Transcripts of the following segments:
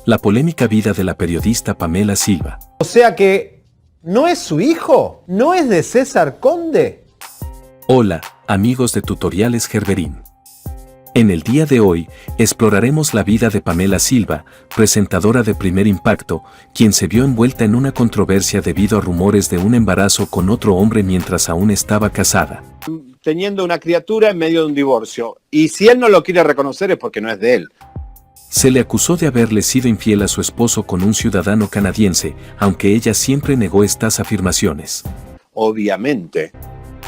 La polémica vida de la periodista Pamela Silva. O sea que, ¿no es su hijo? ¿No es de César Conde? Hola, amigos de Tutoriales Gerberín. En el día de hoy, exploraremos la vida de Pamela Silva, presentadora de Primer Impacto, quien se vio envuelta en una controversia debido a rumores de un embarazo con otro hombre mientras aún estaba casada. Teniendo una criatura en medio de un divorcio. Y si él no lo quiere reconocer es porque no es de él. Se le acusó de haberle sido infiel a su esposo con un ciudadano canadiense, aunque ella siempre negó estas afirmaciones. Obviamente.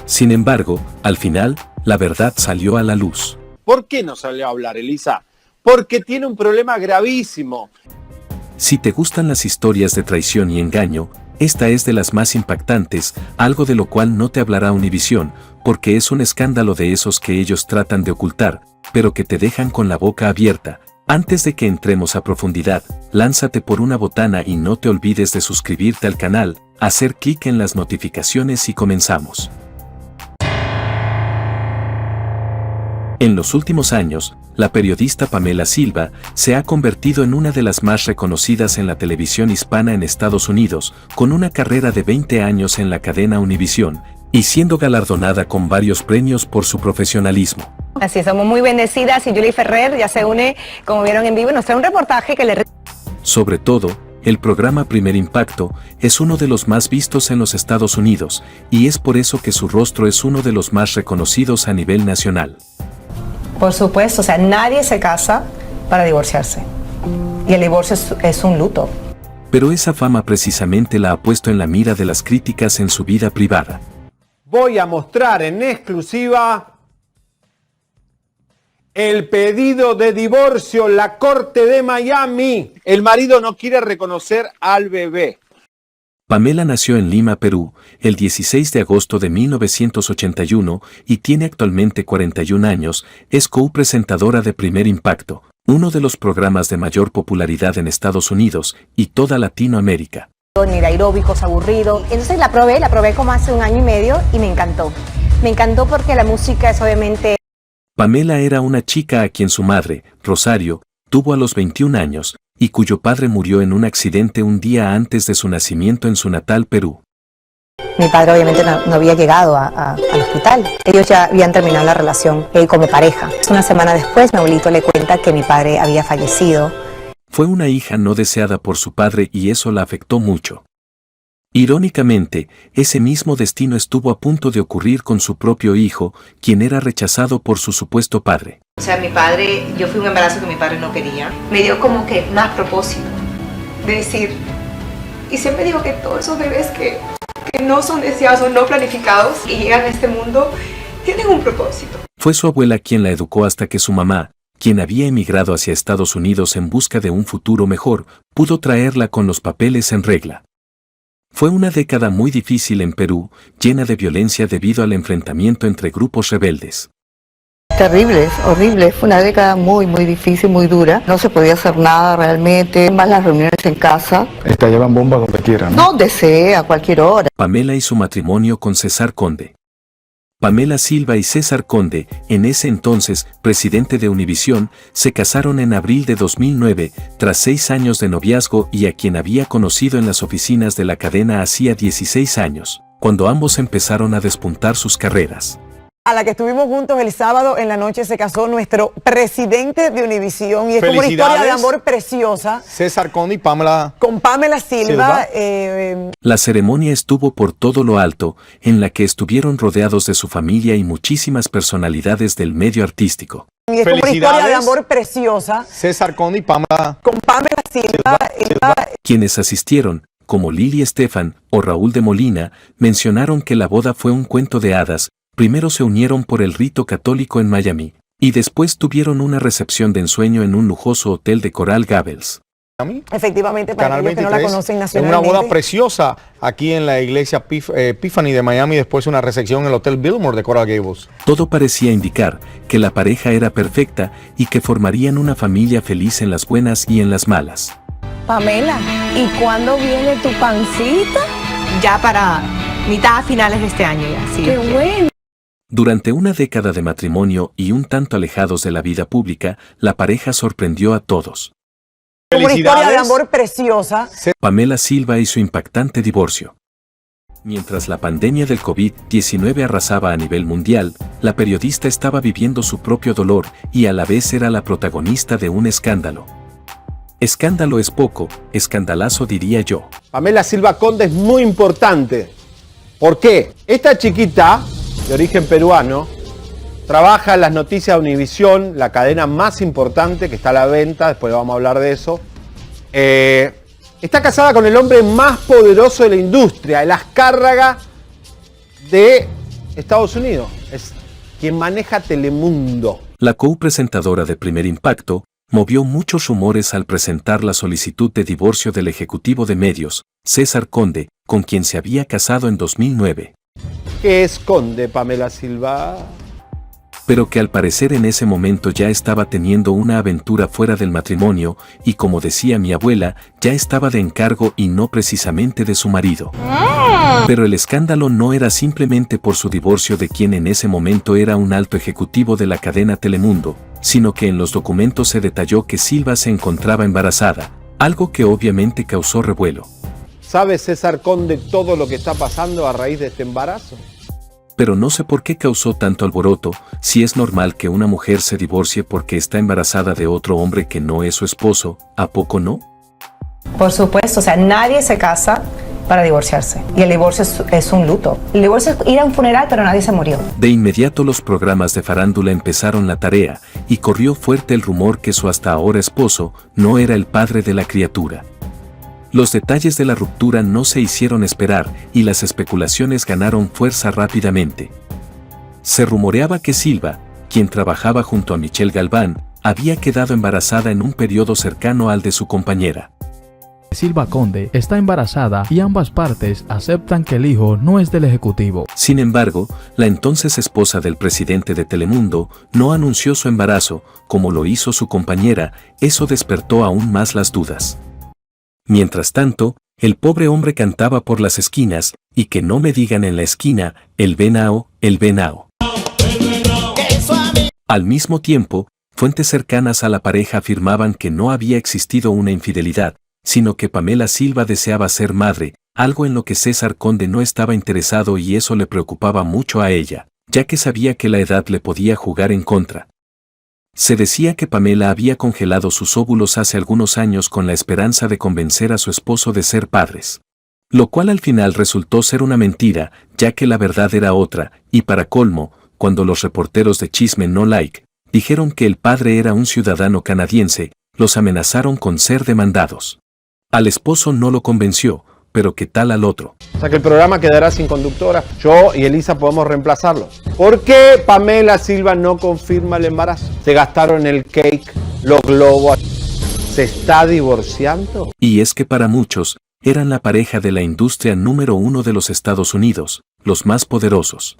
Sin embargo, al final, la verdad salió a la luz. ¿Por qué no salió a hablar, Elisa? Porque tiene un problema gravísimo. Si te gustan las historias de traición y engaño, esta es de las más impactantes, algo de lo cual no te hablará Univisión, porque es un escándalo de esos que ellos tratan de ocultar, pero que te dejan con la boca abierta. Antes de que entremos a profundidad, lánzate por una botana y no te olvides de suscribirte al canal, hacer clic en las notificaciones y comenzamos. En los últimos años, la periodista Pamela Silva se ha convertido en una de las más reconocidas en la televisión hispana en Estados Unidos, con una carrera de 20 años en la cadena Univisión, y siendo galardonada con varios premios por su profesionalismo. Así somos muy bendecidas y Julie Ferrer ya se une, como vieron en vivo, nos trae un reportaje que le... Sobre todo, el programa Primer Impacto es uno de los más vistos en los Estados Unidos, y es por eso que su rostro es uno de los más reconocidos a nivel nacional. Por supuesto, o sea, nadie se casa para divorciarse. Y el divorcio es un luto. Pero esa fama precisamente la ha puesto en la mira de las críticas en su vida privada. Voy a mostrar en exclusiva el pedido de divorcio, la corte de Miami. El marido no quiere reconocer al bebé. Pamela nació en Lima, Perú, el 16 de agosto de 1981 y tiene actualmente 41 años, es co-presentadora de Primer Impacto, uno de los programas de mayor popularidad en Estados Unidos y toda Latinoamérica. Ni de aeróbicos, aburrido. Entonces la probé como hace 1 año y medio y me encantó. Me encantó porque la música es obviamente... Pamela era una chica a quien su madre, Rosario, tuvo a los 21 años, y cuyo padre murió en un accidente un día antes de su nacimiento en su natal Perú. Mi padre obviamente no había llegado al hospital. Ellos ya habían terminado la relación como pareja. Una semana después mi abuelito le cuenta que mi padre había fallecido. Fue una hija no deseada por su padre y eso la afectó mucho. Irónicamente, ese mismo destino estuvo a punto de ocurrir con su propio hijo, quien era rechazado por su supuesto padre. O sea, mi padre, yo fui un embarazo que mi padre no quería. Me dio como que más propósito de decir, y siempre digo que todos esos bebés que no son deseados o no planificados y llegan a este mundo, tienen un propósito. Fue su abuela quien la educó hasta que su mamá, quien había emigrado hacia Estados Unidos en busca de un futuro mejor, pudo traerla con los papeles en regla. Fue una década muy difícil en Perú, llena de violencia debido al enfrentamiento entre grupos rebeldes. Terrible, horrible, fue una década muy difícil, muy dura. No se podía hacer nada realmente, más las reuniones en casa. Estallaban bombas donde quiera, ¿no? Donde sea, a cualquier hora. Pamela y su matrimonio con César Conde. Pamela Silva y César Conde, en ese entonces presidente de Univisión, se casaron en abril de 2009, tras 6 años de noviazgo y a quien había conocido en las oficinas de la cadena hacía 16 años, cuando ambos empezaron a despuntar sus carreras. A la que estuvimos juntos el sábado en la noche se casó nuestro presidente de Univisión y es como una historia de amor preciosa. César Conde y Pamela. Con Pamela Silva. La ceremonia estuvo por todo lo alto, en la que estuvieron rodeados de su familia y muchísimas personalidades del medio artístico. Y es como una historia de amor preciosa. César Conde y Pamela. Con Pamela Silva. Quienes asistieron, como Lili Estefan o Raúl de Molina, mencionaron que la boda fue un cuento de hadas. Primero se unieron por el rito católico en Miami, y después tuvieron una recepción de ensueño en un lujoso hotel de Coral Gables. Efectivamente, para aquellos que no la conocen nacionalmente. Una boda preciosa aquí en la iglesia Epiphany de Miami, después una recepción en el Hotel Billmore de Coral Gables. Todo parecía indicar que la pareja era perfecta y que formarían una familia feliz en las buenas y en las malas. Pamela, ¿y cuándo viene tu pancita? Ya para mitad a finales de este año ya. Sí, ¡qué bueno! Durante una década de matrimonio y un tanto alejados de la vida pública, la pareja sorprendió a todos. Como una historia de amor preciosa. Pamela Silva y su impactante divorcio. Mientras la pandemia del COVID-19 arrasaba a nivel mundial, la periodista estaba viviendo su propio dolor y a la vez era la protagonista de un escándalo. Escándalo es poco, escandalazo diría yo. Pamela Silva Conde es muy importante. ¿Por qué? Esta chiquita, de origen peruano, trabaja en las noticias de Univisión, la cadena más importante que está a la venta, después vamos a hablar de eso. Está casada con el hombre más poderoso de la industria, el Azcárraga de Estados Unidos. Es quien maneja Telemundo. La co-presentadora de Primer Impacto movió muchos rumores al presentar la solicitud de divorcio del ejecutivo de medios, César Conde, con quien se había casado en 2009. ¿Qué es Conde, Pamela Silva? Pero que al parecer en ese momento ya estaba teniendo una aventura fuera del matrimonio y, como decía mi abuela, ya estaba de encargo y no precisamente de su marido. Pero el escándalo no era simplemente por su divorcio de quien en ese momento era un alto ejecutivo de la cadena Telemundo, sino que en los documentos se detalló que Silva se encontraba embarazada, algo que obviamente causó revuelo. ¿Sabe César Conde todo lo que está pasando a raíz de este embarazo? Pero no sé por qué causó tanto alboroto, si es normal que una mujer se divorcie porque está embarazada de otro hombre que no es su esposo, ¿a poco no? Por supuesto, o sea, nadie se casa para divorciarse. Y el divorcio es un luto. El divorcio es ir a un funeral, pero nadie se murió. De inmediato los programas de farándula empezaron la tarea, y corrió fuerte el rumor que su hasta ahora esposo no era el padre de la criatura. Los detalles de la ruptura no se hicieron esperar y las especulaciones ganaron fuerza rápidamente. Se rumoreaba que Silva, quien trabajaba junto a Michelle Galván, había quedado embarazada en un periodo cercano al de su compañera. Silva Conde está embarazada y ambas partes aceptan que el hijo no es del ejecutivo. Sin embargo, la entonces esposa del presidente de Telemundo no anunció su embarazo, como lo hizo su compañera. Eso despertó aún más las dudas. Mientras tanto, el pobre hombre cantaba por las esquinas, y que no me digan en la esquina, el venao, el venao. Al mismo tiempo, fuentes cercanas a la pareja afirmaban que no había existido una infidelidad, sino que Pamela Silva deseaba ser madre, algo en lo que César Conde no estaba interesado y eso le preocupaba mucho a ella, ya que sabía que la edad le podía jugar en contra. Se decía que Pamela había congelado sus óvulos hace algunos años con la esperanza de convencer a su esposo de ser padres. Lo cual al final resultó ser una mentira, ya que la verdad era otra, y para colmo, cuando los reporteros de Chisme No Like dijeron que el padre era un ciudadano canadiense, los amenazaron con ser demandados. Al esposo no lo convenció, pero ¿qué tal al otro? O sea que el programa quedará sin conductora. Yo y Elisa podemos reemplazarlo. ¿Por qué Pamela Silva no confirma el embarazo? Se gastaron el cake, los globos. ¿Se está divorciando? Y es que para muchos, eran la pareja de la industria número 1 de los Estados Unidos, los más poderosos.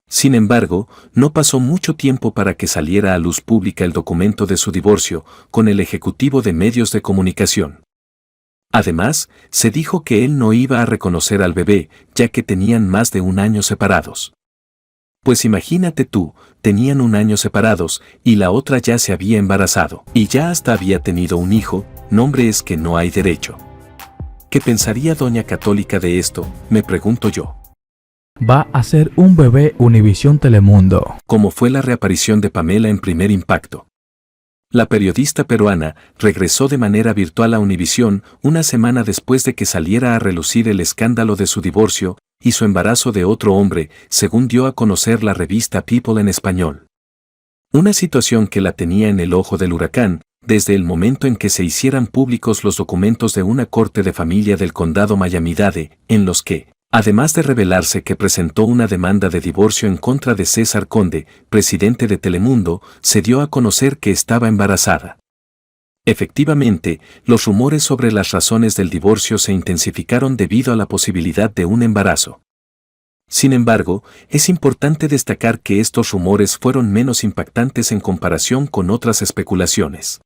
Sin embargo, no pasó mucho tiempo para que saliera a luz pública el documento de su divorcio con el ejecutivo de medios de comunicación. Además, se dijo que él no iba a reconocer al bebé, ya que tenían más de un año separados. Pues imagínate tú, tenían un año separados, y la otra ya se había embarazado, y ya hasta había tenido un hijo. Nombre es que no hay derecho. ¿Qué pensaría Doña Católica de esto?, me pregunto yo. Va a ser un bebé Univisión Telemundo. Como fue la reaparición de Pamela en Primer Impacto. La periodista peruana regresó de manera virtual a Univisión una semana después de que saliera a relucir el escándalo de su divorcio y su embarazo de otro hombre, según dio a conocer la revista People en español. Una situación que la tenía en el ojo del huracán, desde el momento en que se hicieran públicos los documentos de una corte de familia del condado Miami-Dade, en los que, además de revelarse que presentó una demanda de divorcio en contra de César Conde, presidente de Telemundo, se dio a conocer que estaba embarazada. Efectivamente, los rumores sobre las razones del divorcio se intensificaron debido a la posibilidad de un embarazo. Sin embargo, es importante destacar que estos rumores fueron menos impactantes en comparación con otras especulaciones.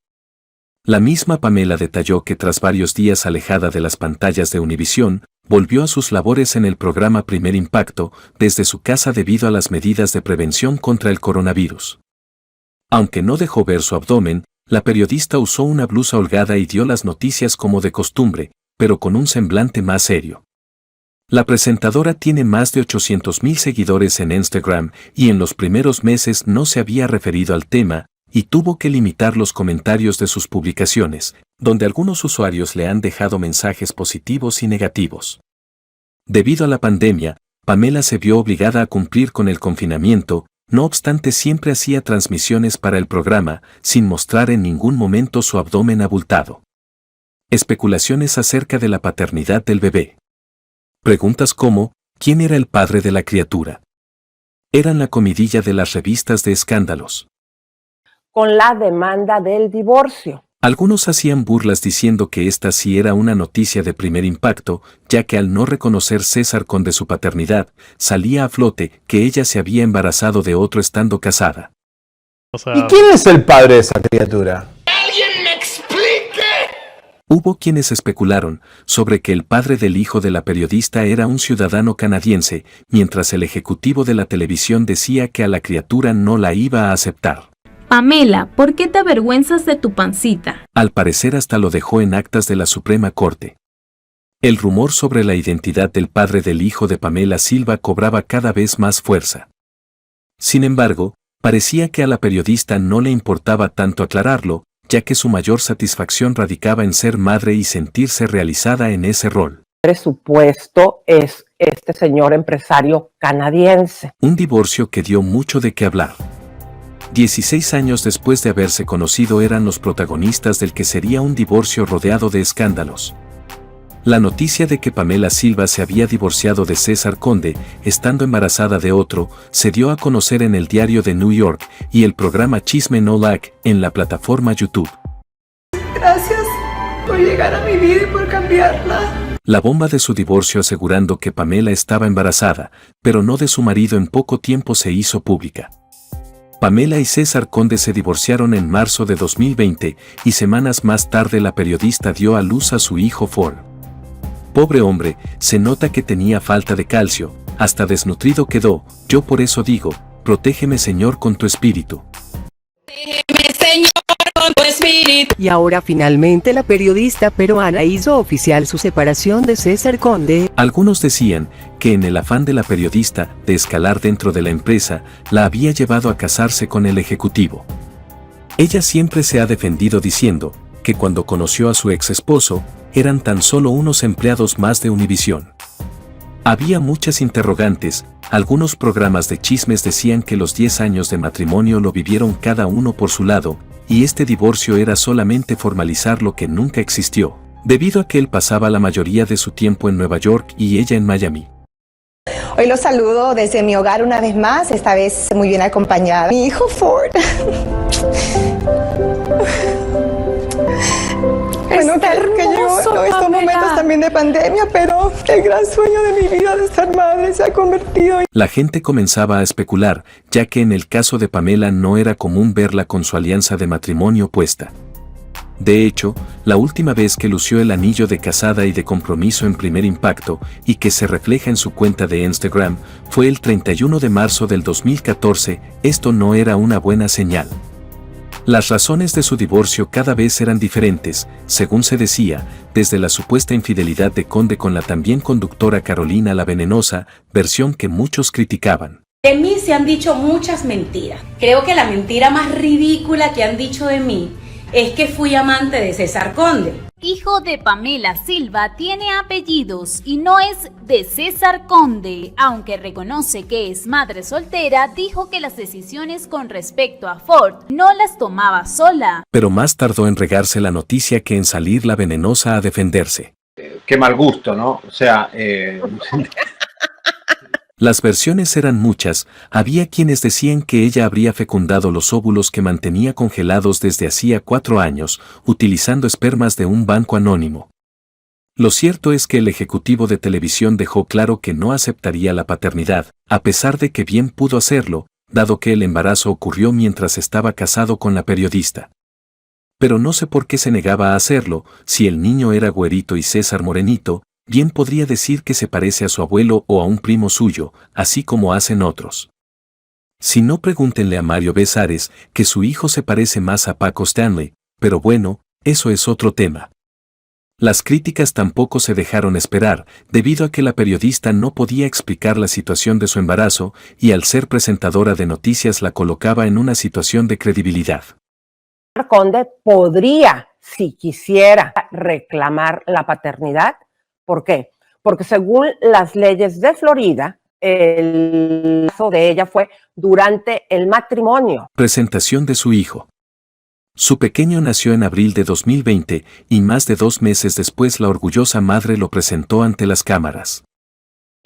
La misma Pamela detalló que tras varios días alejada de las pantallas de Univisión, volvió a sus labores en el programa Primer Impacto desde su casa debido a las medidas de prevención contra el coronavirus. Aunque no dejó ver su abdomen, La periodista usó una blusa holgada y dio las noticias como de costumbre, pero con un semblante más serio. La presentadora tiene más de 800,000 seguidores en Instagram y en los primeros meses no se había referido al tema y tuvo que limitar los comentarios de sus publicaciones, donde algunos usuarios le han dejado mensajes positivos y negativos. Debido a la pandemia, Pamela se vio obligada a cumplir con el confinamiento, no obstante siempre hacía transmisiones para el programa, sin mostrar en ningún momento su abdomen abultado. Especulaciones acerca de la paternidad del bebé. Preguntas como, ¿quién era el padre de la criatura? Eran la comidilla de las revistas de escándalos. Con la demanda del divorcio. Algunos hacían burlas diciendo que esta sí era una noticia de primer impacto, ya que al no reconocer César Conde su paternidad, salía a flote que ella se había embarazado de otro estando casada. ¿Y quién es el padre de esa criatura? ¡Alguien me explique! Hubo quienes especularon sobre que el padre del hijo de la periodista era un ciudadano canadiense, mientras el ejecutivo de la televisión decía que a la criatura no la iba a aceptar. Pamela, ¿por qué te avergüenzas de tu pancita? Al parecer hasta lo dejó en actas de la Suprema Corte. El rumor sobre la identidad del padre del hijo de Pamela Silva cobraba cada vez más fuerza. Sin embargo, parecía que a la periodista no le importaba tanto aclararlo, ya que su mayor satisfacción radicaba en ser madre y sentirse realizada en ese rol. El presupuesto es este señor empresario canadiense. Un divorcio que dio mucho de qué hablar. 16 años después de haberse conocido eran los protagonistas del que sería un divorcio rodeado de escándalos. La noticia de que Pamela Silva se había divorciado de César Conde, estando embarazada de otro, se dio a conocer en el diario de New York y el programa Chisme No Like en la plataforma YouTube. Gracias por llegar a mi vida y por cambiarla. La bomba de su divorcio asegurando que Pamela estaba embarazada, pero no de su marido en poco tiempo se hizo pública. Pamela y César Conde se divorciaron en marzo de 2020 y semanas más tarde la periodista dio a luz a su hijo Ford. Pobre hombre, se nota que tenía falta de calcio, hasta desnutrido quedó, yo por eso digo, protégeme Señor con tu espíritu. Protégeme Señor con tu espíritu. Y ahora finalmente la periodista peruana hizo oficial su separación de César Conde. Algunos decían que en el afán de la periodista de escalar dentro de la empresa, la había llevado a casarse con el ejecutivo. Ella siempre se ha defendido diciendo que cuando conoció a su ex esposo, eran tan solo unos empleados más de Univisión. Había muchas interrogantes, algunos programas de chismes decían que los 10 años de matrimonio lo vivieron cada uno por su lado, y este divorcio era solamente formalizar lo que nunca existió, debido a que él pasaba la mayoría de su tiempo en Nueva York y ella en Miami. Hoy los saludo desde mi hogar una vez más, esta vez muy bien acompañada. Mi hijo Ford. Bueno, que llegó estos momentos también de pandemia, pero el gran sueño de mi vida de ser madre se ha convertido en... La gente comenzaba a especular, ya que en el caso de Pamela no era común verla con su alianza de matrimonio puesta. De hecho, la última vez que lució el anillo de casada y de compromiso en Primer Impacto, y que se refleja en su cuenta de Instagram, fue el 31 de marzo del 2014, esto no era una buena señal. Las razones de su divorcio cada vez eran diferentes, según se decía, desde la supuesta infidelidad de Conde con la también conductora Carolina la Venenosa, versión que muchos criticaban. De mí se han dicho muchas mentiras. Creo que la mentira más ridícula que han dicho de mí es que fui amante de César Conde. Hijo de Pamela Silva tiene apellidos y no es de César Conde. Aunque reconoce que es madre soltera, dijo que las decisiones con respecto a Ford no las tomaba sola. Pero más tardó en regarse la noticia que en salir la Venenosa a defenderse. Qué mal gusto, ¿no? O sea... Las versiones eran muchas, había quienes decían que ella habría fecundado los óvulos que mantenía congelados desde hacía 4 años, utilizando espermas de un banco anónimo. Lo cierto es que el ejecutivo de televisión dejó claro que no aceptaría la paternidad, a pesar de que bien pudo hacerlo, dado que el embarazo ocurrió mientras estaba casado con la periodista. Pero no sé por qué se negaba a hacerlo, si el niño era güerito y César morenito, bien podría decir que se parece a su abuelo o a un primo suyo, así como hacen otros. Si no, pregúntenle a Mario Besares, que su hijo se parece más a Paco Stanley, pero bueno, eso es otro tema. Las críticas tampoco se dejaron esperar, debido a que la periodista no podía explicar la situación de su embarazo, y al ser presentadora de noticias la colocaba en una situación de credibilidad. Conde podría, si quisiera, reclamar la paternidad. ¿Por qué? Porque según las leyes de Florida, el caso de ella fue durante el matrimonio. Presentación de su hijo. Su pequeño nació en abril de 2020 y más de 2 meses después la orgullosa madre lo presentó ante las cámaras.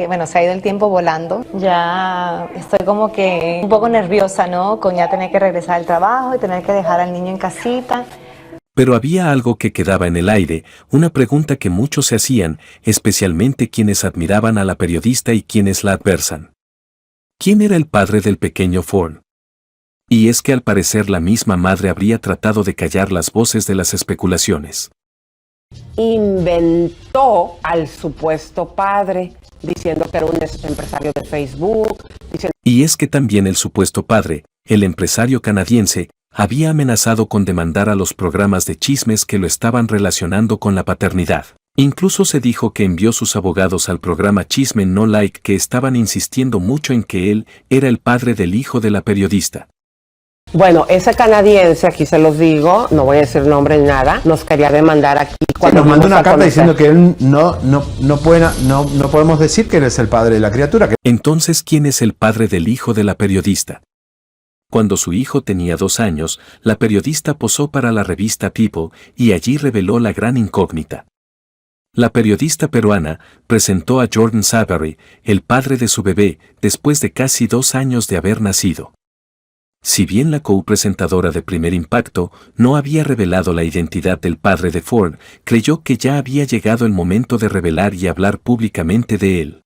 Bueno, se ha ido el tiempo volando. Ya estoy como que un poco nerviosa, ¿no? Con ya tener que regresar al trabajo y tener que dejar al niño en casita. Pero había algo que quedaba en el aire, una pregunta que muchos se hacían, especialmente quienes admiraban a la periodista y quienes la adversan. ¿Quién era el padre del pequeño Ford? Y es que al parecer la misma madre habría tratado de callar las voces de las especulaciones. Inventó al supuesto padre, diciendo que era un empresario de Facebook. Y es que también el supuesto padre, el empresario canadiense, había amenazado con demandar a los programas de chismes que lo estaban relacionando con la paternidad. Incluso se dijo que envió sus abogados al programa Chisme No Like, que estaban insistiendo mucho en que él era el padre del hijo de la periodista. Bueno, ese canadiense, aquí se los digo, no voy a decir nombre ni nada, nos quería demandar aquí. Nos mandó una carta diciendo que él no podemos decir que él es el padre de la criatura. Entonces, ¿quién es el padre del hijo de la periodista? Cuando su hijo tenía 2 años, la periodista posó para la revista People y allí reveló la gran incógnita. La periodista peruana presentó a Jordan Savary, el padre de su bebé, después de casi 2 años de haber nacido. Si bien la co-presentadora de Primer Impacto no había revelado la identidad del padre de Ford, creyó que ya había llegado el momento de revelar y hablar públicamente de él.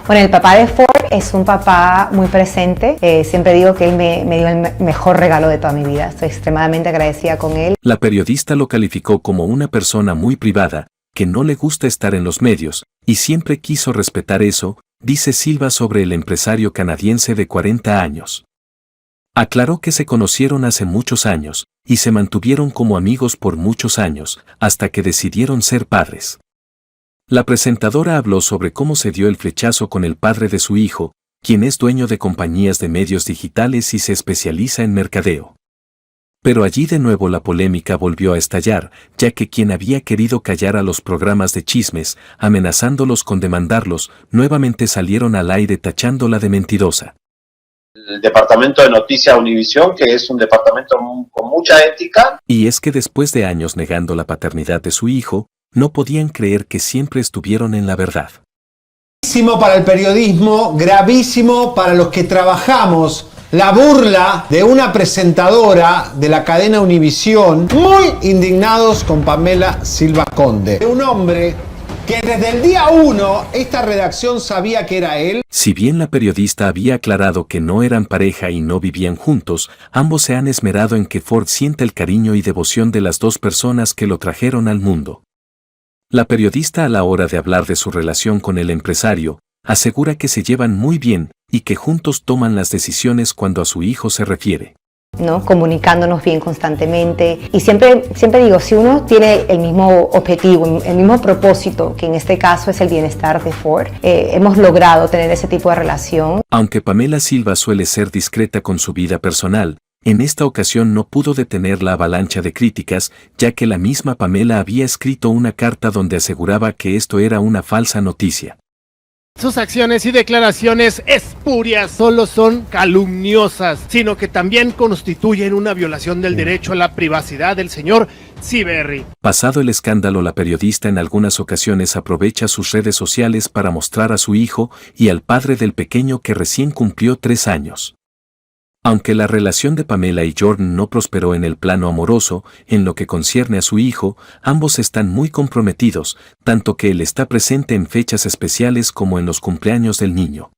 Bueno, el papá de Ford es un papá muy presente. Siempre digo que él me dio el mejor regalo de toda mi vida. Estoy extremadamente agradecida con él. La periodista lo calificó como una persona muy privada, que no le gusta estar en los medios, y siempre quiso respetar eso, dice Silva sobre el empresario canadiense de 40 años. Aclaró que se conocieron hace muchos años, y se mantuvieron como amigos por muchos años, hasta que decidieron ser padres. La presentadora habló sobre cómo se dio el flechazo con el padre de su hijo, quien es dueño de compañías de medios digitales y se especializa en mercadeo. Pero allí de nuevo la polémica volvió a estallar, ya que quien había querido callar a los programas de chismes, amenazándolos con demandarlos, nuevamente salieron al aire tachándola de mentirosa. El departamento de Noticias Univisión, que es un departamento con mucha ética. Y es que después de años negando la paternidad de su hijo, no podían creer que siempre estuvieron en la verdad. Gravísimo para el periodismo, gravísimo para los que trabajamos. La burla de una presentadora de la cadena Univisión, muy indignados con Pamela Silva Conde. Un hombre que desde el día 1 esta redacción sabía que era él. Si bien la periodista había aclarado que no eran pareja y no vivían juntos, ambos se han esmerado en que Ford sienta el cariño y devoción de las 2 personas que lo trajeron al mundo. La periodista, a la hora de hablar de su relación con el empresario, asegura que se llevan muy bien y que juntos toman las decisiones cuando a su hijo se refiere. ¿No? Comunicándonos bien constantemente y siempre digo, si uno tiene el mismo objetivo, el mismo propósito, que en este caso es el bienestar de Ford, hemos logrado tener ese tipo de relación. Aunque Pamela Silva suele ser discreta con su vida personal, en esta ocasión no pudo detener la avalancha de críticas, ya que la misma Pamela había escrito una carta donde aseguraba que esto era una falsa noticia. Sus acciones y declaraciones espurias solo son calumniosas, sino que también constituyen una violación del derecho a la privacidad del señor Ciberri. Pasado el escándalo, la periodista en algunas ocasiones aprovecha sus redes sociales para mostrar a su hijo y al padre del pequeño que recién cumplió 3 años. Aunque la relación de Pamela y Jordan no prosperó en el plano amoroso, en lo que concierne a su hijo, ambos están muy comprometidos, tanto que él está presente en fechas especiales como en los cumpleaños del niño.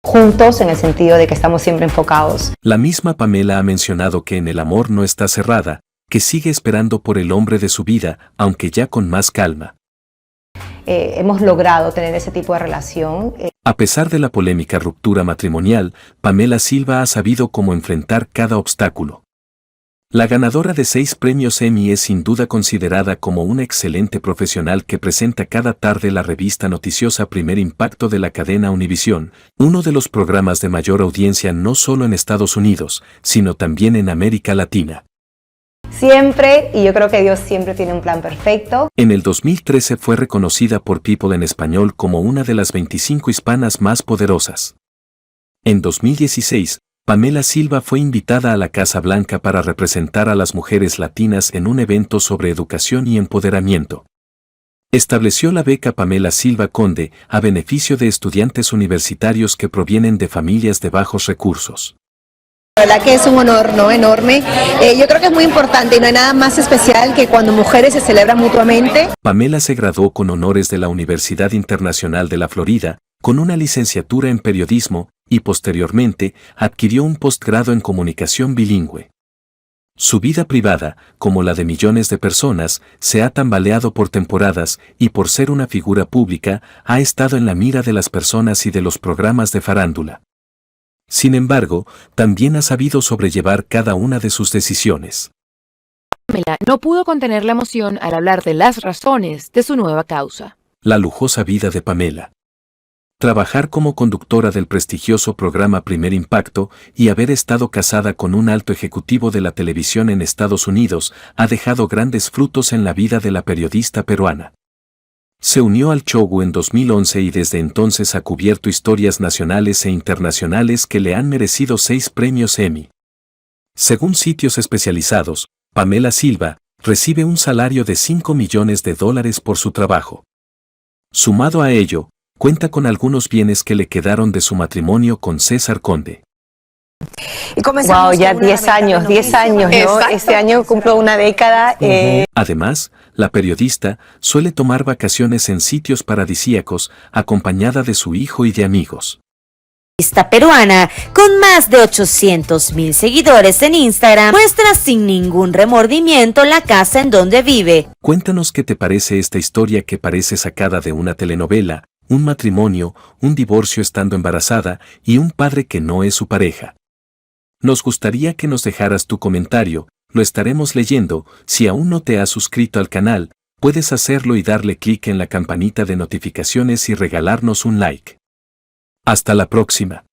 Juntos en el sentido de que estamos siempre enfocados. La misma Pamela ha mencionado que en el amor no está cerrada, que sigue esperando por el hombre de su vida, aunque ya con más calma. hemos logrado tener ese tipo de relación. A pesar de la polémica ruptura matrimonial, Pamela Silva ha sabido cómo enfrentar cada obstáculo. La ganadora de 6 premios Emmy es sin duda considerada como una excelente profesional que presenta cada tarde la revista noticiosa Primer Impacto de la cadena Univisión, uno de los programas de mayor audiencia no solo en Estados Unidos, sino también en América Latina. Siempre, y yo creo que Dios siempre tiene un plan perfecto. En el 2013 fue reconocida por People en Español como una de las 25 hispanas más poderosas. En 2016, Pamela Silva fue invitada a la Casa Blanca para representar a las mujeres latinas en un evento sobre educación y empoderamiento. Estableció la beca Pamela Silva Conde a beneficio de estudiantes universitarios que provienen de familias de bajos recursos. La verdad que es un honor, ¿no? Enorme. Yo creo que es muy importante y no hay nada más especial que cuando mujeres se celebran mutuamente. Pamela se graduó con honores de la Universidad Internacional de la Florida, con una licenciatura en periodismo, y posteriormente adquirió un postgrado en comunicación bilingüe. Su vida privada, como la de millones de personas, se ha tambaleado por temporadas y por ser una figura pública, ha estado en la mira de las personas y de los programas de farándula. Sin embargo, también ha sabido sobrellevar cada una de sus decisiones. Pamela no pudo contener la emoción al hablar de las razones de su nueva causa. La lujosa vida de Pamela. Trabajar como conductora del prestigioso programa Primer Impacto y haber estado casada con un alto ejecutivo de la televisión en Estados Unidos ha dejado grandes frutos en la vida de la periodista peruana. Se unió al show en 2011 y desde entonces ha cubierto historias nacionales e internacionales que le han merecido 6 premios Emmy. Según sitios especializados, Pamela Silva recibe un salario de $5 millones por su trabajo. Sumado a ello, cuenta con algunos bienes que le quedaron de su matrimonio con César Conde. Y wow, ya 10 años, ¿no? Este año cumplo una década. Además, la periodista suele tomar vacaciones en sitios paradisíacos, acompañada de su hijo y de amigos. Esta peruana, con más de 800,000 seguidores en Instagram, muestra sin ningún remordimiento la casa en donde vive. Cuéntanos qué te parece esta historia que parece sacada de una telenovela, un matrimonio, un divorcio estando embarazada y un padre que no es su pareja. Nos gustaría que nos dejaras tu comentario, lo estaremos leyendo. Si aún no te has suscrito al canal, puedes hacerlo y darle clic en la campanita de notificaciones y regalarnos un like. Hasta la próxima.